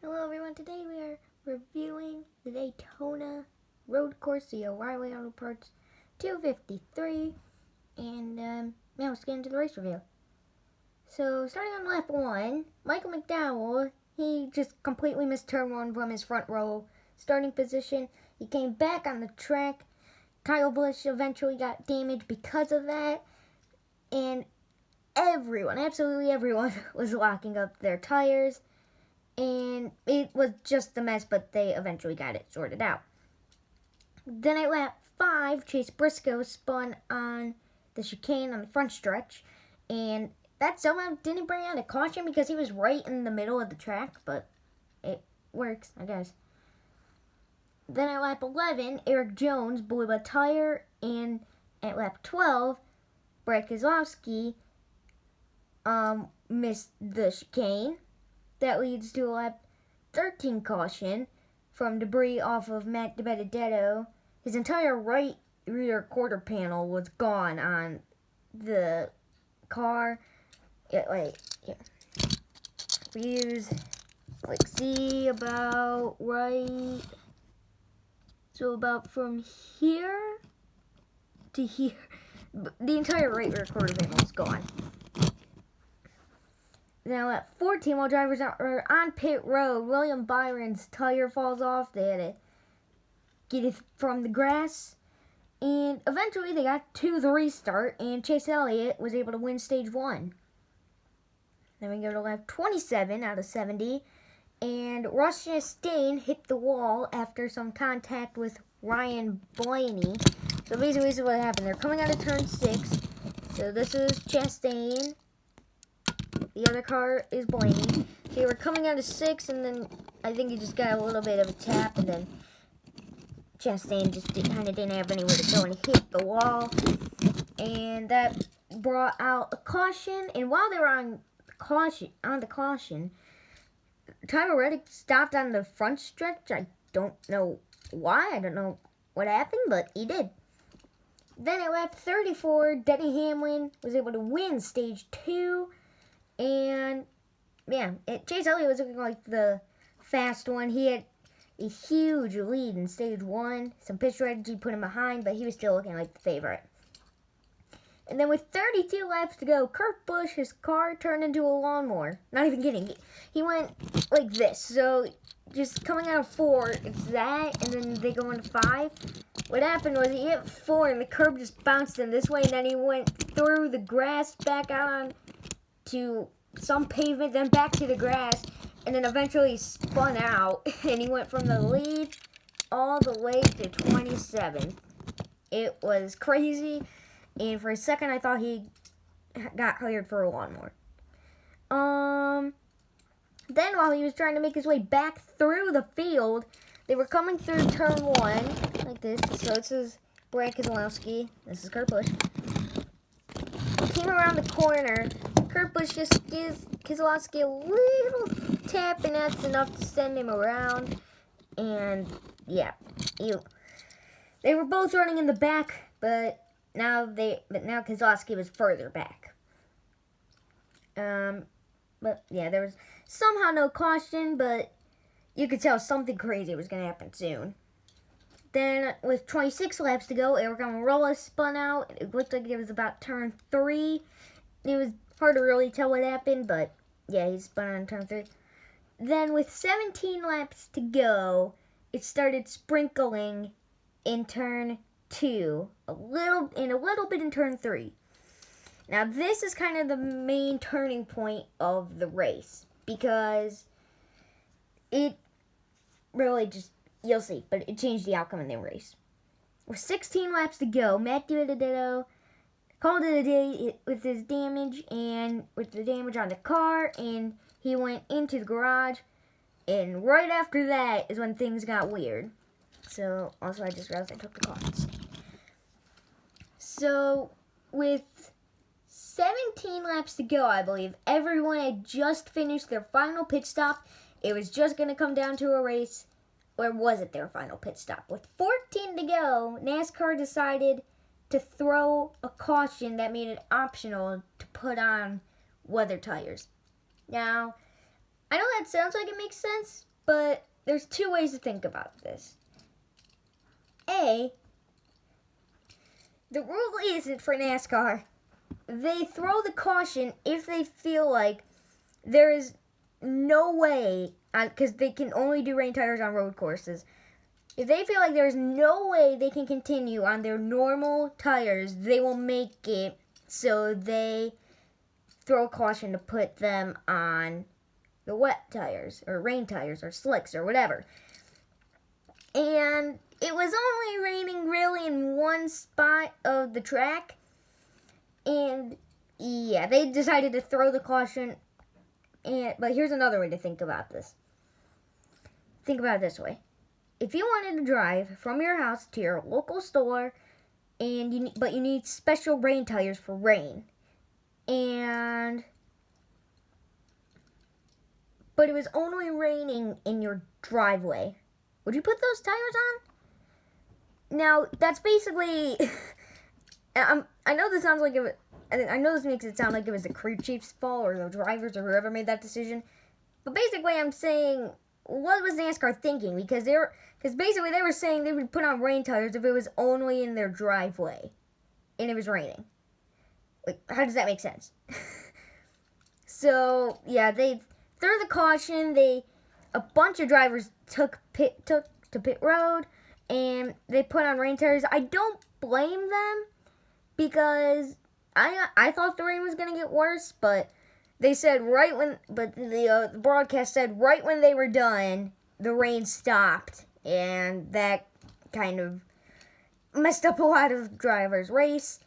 Hello everyone, today we are reviewing the Daytona road course, the O'Reilly Auto Parts 253, and now let's get into the race review. So starting on lap 1, Michael McDowell, he just completely missed turn 1 from his front row starting position. He came back on the track. Kyle Busch eventually got damaged because of that, and everyone, absolutely everyone, was locking up their tires. And it was just a mess, but they eventually got it sorted out. Then at lap 5, Chase Briscoe spun on the chicane on the front stretch, and that somehow didn't bring out a caution because he was right in the middle of the track, but it works, I guess. Then at lap 11, Eric Jones blew a tire, and at lap 12, Brad Keselowski missed the chicane. That leads to a lap 13 caution from debris off of Matt DiBenedetto. His entire right rear quarter panel was gone on the car. Here. We use, see about right. So about from here to here. The entire right rear quarter panel is gone. Now at 14, while drivers are on pit road, William Byron's tire falls off. They had to get it from the grass. And eventually they got to the restart, and Chase Elliott was able to win stage 1. Then we go to lap 27 out of 70, and Ross Chastain hit the wall after some contact with Ryan Blaney. So basically this is what happened. They're coming out of turn 6. So this is Chastain. The other car is Blaney. They were coming out of 6, and then I think he just got a little bit of a tap, and then Chastain just kind of didn't have anywhere to go, and he hit the wall. And that brought out a caution. And while they were on the caution, Tyler Reddick stopped on the front stretch. I don't know why. I don't know what happened, but he did. Then at lap 34, Denny Hamlin was able to win stage 2. And, yeah, Chase Elliott was looking like the fast one. He had a huge lead in stage 1. Some pit strategy put him behind, but he was still looking like the favorite. And then with 32 laps to go, Kurt Busch, his car turned into a lawnmower. Not even kidding. He went like this. So, just coming out of 4, it's that, and then they go into 5. What happened was he hit 4, and the curb just bounced him this way, and then he went through the grass back out on to some pavement, then back to the grass, and then eventually spun out, and he went from the lead all the way to 27. It was crazy, and for a second I thought he got cleared for a lawnmower. Then while he was trying to make his way back through the field, they were coming through turn 1, like this. So this is Brad Keselowski, this is Kurt Busch. Came around the corner. Kurt Busch just gives Keselowski a little tap, and that's enough to send him around. And yeah, they were both running in the back, but now Keselowski was further back. But yeah, there was somehow no caution, but you could tell something crazy was going to happen soon. Then, with 26 laps to go, Eric Almirola spun out. It looked like it was about turn 3. It was hard to really tell what happened, but yeah, he spun on turn 3. Then, with 17 laps to go, it started sprinkling in turn 2, a little bit in turn 3. Now, this is kind of the main turning point of the race, because it really just, you'll see, but it changed the outcome of the race. With 16 laps to go, Matt DiBenedetto called it a day with his damage and with the damage on the car, and he went into the garage. And right after that is when things got weird. So, also I just realized I took the cards. So, with 17 laps to go, I believe, everyone had just finished their final pit stop. It was just going to come down to a race. Or was it their final pit stop? With 14 to go, NASCAR decided to throw a caution that made it optional to put on weather tires. Now, I know that sounds like it makes sense, But there's two ways to think about this. A, the rule isn't for NASCAR. They throw the caution if they feel like there is no way, because they can only do rain tires on road courses. If they feel like there's no way they can continue on their normal tires, they will make it so they throw a caution to put them on the wet tires or rain tires or slicks or whatever. And it was only raining really in one spot of the track. And yeah, they decided to throw the caution. But here's another way to think about this. Think about it this way. If you wanted to drive from your house to your local store, but you need special rain tires for rain, but it was only raining in your driveway, would you put those tires on? Now that's basically. I know this sounds like I know this makes it sound like it was the crew chief's fault or the drivers or whoever made that decision, but basically I'm saying, what was NASCAR thinking? Because basically they were saying they would put on rain tires if it was only in their driveway and it was raining. Like, how does that make sense? So yeah, they threw the caution. A bunch of drivers took to pit road and they put on rain tires. I don't blame them because I thought the rain was gonna get worse, but they said the broadcast said right when they were done, the rain stopped, and that kind of messed up a lot of drivers' race,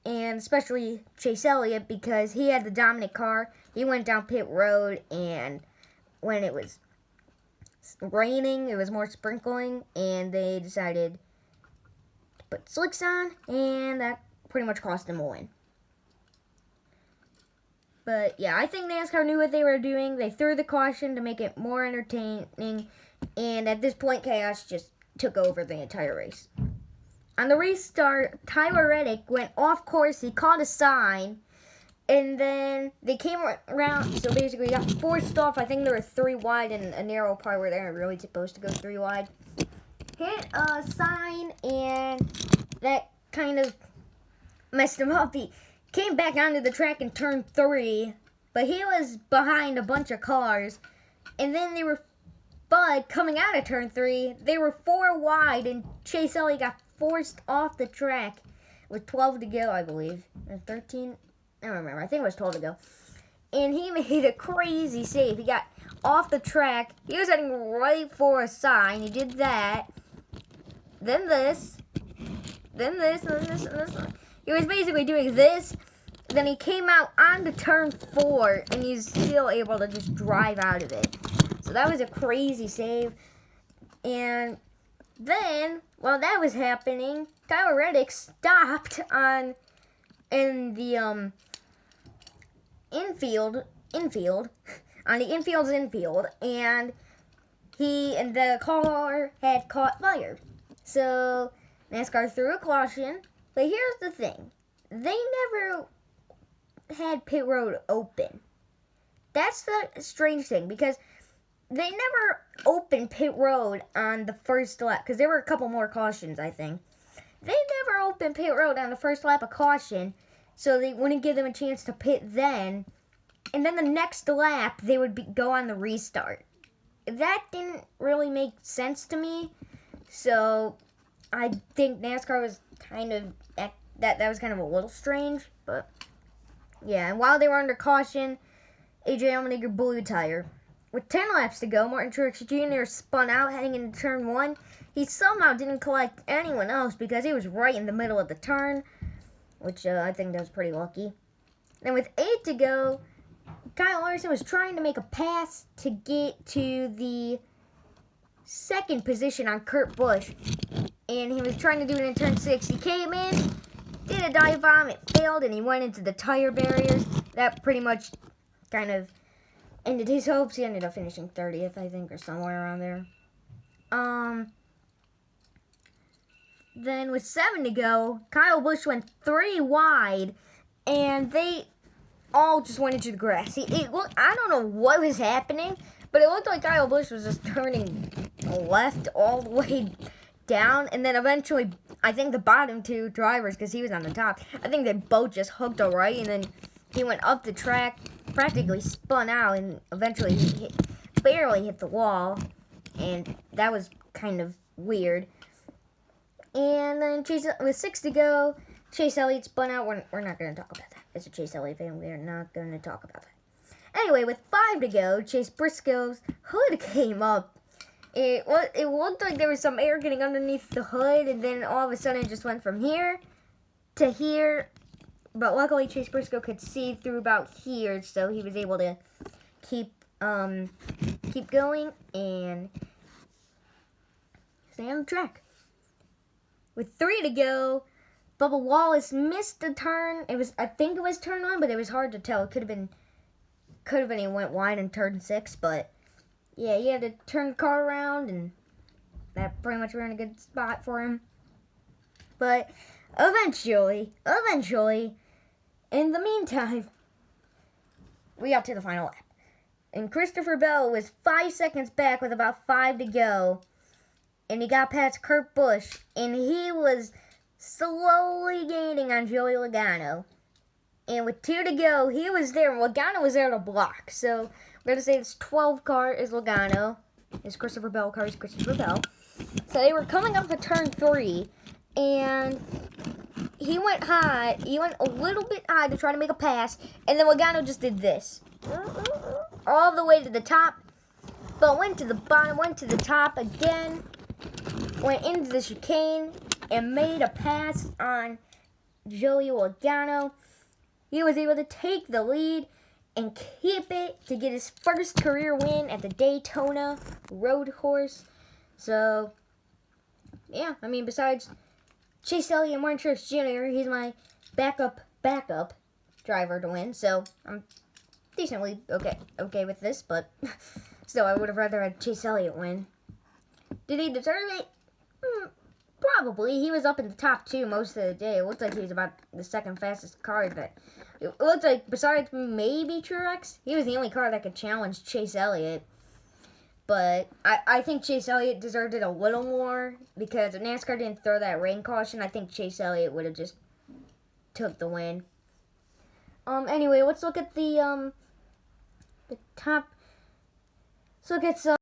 and especially Chase Elliott because he had the dominant car. He went down pit road, and when it was raining, it was more sprinkling, and they decided to put slicks on, and that pretty much cost him a win. But yeah, I think NASCAR knew what they were doing. They threw the caution to make it more entertaining. And at this point, chaos just took over the entire race. On the restart, Tyler Reddick went off course. He caught a sign. And then they came around. So basically, got forced off. I think there were 3 wide and a narrow part where they weren't really supposed to go 3 wide. Hit a sign, and that kind of messed him up. He came back onto the track in turn 3, but he was behind a bunch of cars, and then coming out of turn 3, they were 4 wide, and Chase Elliott got forced off the track with 12 to go, I believe, or 13, I don't remember, I think it was 12 to go, and he made a crazy save. He got off the track, he was heading right for a sign, he did that, then this, and this. He was basically doing this, then he came out onto turn 4, and he's still able to just drive out of it. So that was a crazy save. And then, while that was happening, Tyler Reddick stopped in the infield, on the infield's infield, and the car had caught fire. So NASCAR threw a caution. But here's the thing. They never had pit road open. That's the strange thing, because they never opened pit road on the first lap, because there were a couple more cautions, I think. They never opened pit road on the first lap of caution, so they wouldn't give them a chance to pit then. And then the next lap, they would go on the restart. That didn't really make sense to me, so I think NASCAR was kind of that was kind of a little strange, but yeah. And while they were under caution, AJ Allmendinger blew a tire. With 10 laps to go, Martin Truex Jr. spun out heading into turn 1. He somehow didn't collect anyone else because he was right in the middle of the turn, which I think that was pretty lucky. And with 8 to go, Kyle Larson was trying to make a pass to get to the second position on Kurt Busch, and he was trying to do it in turn 6. He came in, did a dive bomb, it failed, and he went into the tire barriers. That pretty much kind of ended his hopes. He ended up finishing 30th, I think, or somewhere around there. Then with 7 to go, Kyle Busch went 3 wide, and they all just went into the grass. I don't know what was happening, But it looked like Kyle Busch was just turning left all the way down, and then eventually, I think the bottom two drivers, because he was on the top, I think they both just hooked a right, and then he went up the track, practically spun out, and eventually he barely hit the wall, and that was kind of weird. And then with 6 to go, Chase Elliott spun out. We're not going to talk about that. As a Chase Elliott fan, we are not going to talk about that. Anyway, with 5 to go, Chase Briscoe's hood came up. It looked like there was some air getting underneath the hood, and then all of a sudden it just went from here to here. But luckily, Chase Briscoe could see through about here, so he was able to keep going and stay on the track. With 3 to go, Bubba Wallace missed a turn. I think it was turn 1, but it was hard to tell. It could have been he went wide in turn 6, but yeah, he had to turn the car around, and that pretty much ran a good spot for him. But eventually, in the meantime, we got to the final lap. And Christopher Bell was 5 seconds back with about 5 to go. And he got past Kurt Busch, and he was slowly gaining on Joey Logano. And with 2 to go, he was there, and Logano was there to block. So we're going to say this 12 car is Logano. His Christopher Bell car is Christopher Bell. So they were coming up to turn 3, and he went high. He went a little bit high to try to make a pass, and then Logano just did this. All the way to the top, but went to the bottom, went to the top again. Went into the chicane and made a pass on Joey Logano. He was able to take the lead and keep it to get his first career win at the Daytona road course. So, yeah, I mean, besides Chase Elliott and Martin Truex Jr., he's my backup driver to win. So, I'm decently okay with this, but still, I would have rather had Chase Elliott win. Did he deserve it? Probably. He was up in the top 2 most of the day. It looked like he was about the second fastest car. It looked like, besides maybe Truex, he was the only car that could challenge Chase Elliott. But I think Chase Elliott deserved it a little more, because if NASCAR didn't throw that rain caution, I think Chase Elliott would have just took the win. Anyway, let's look at the top. Let's look at some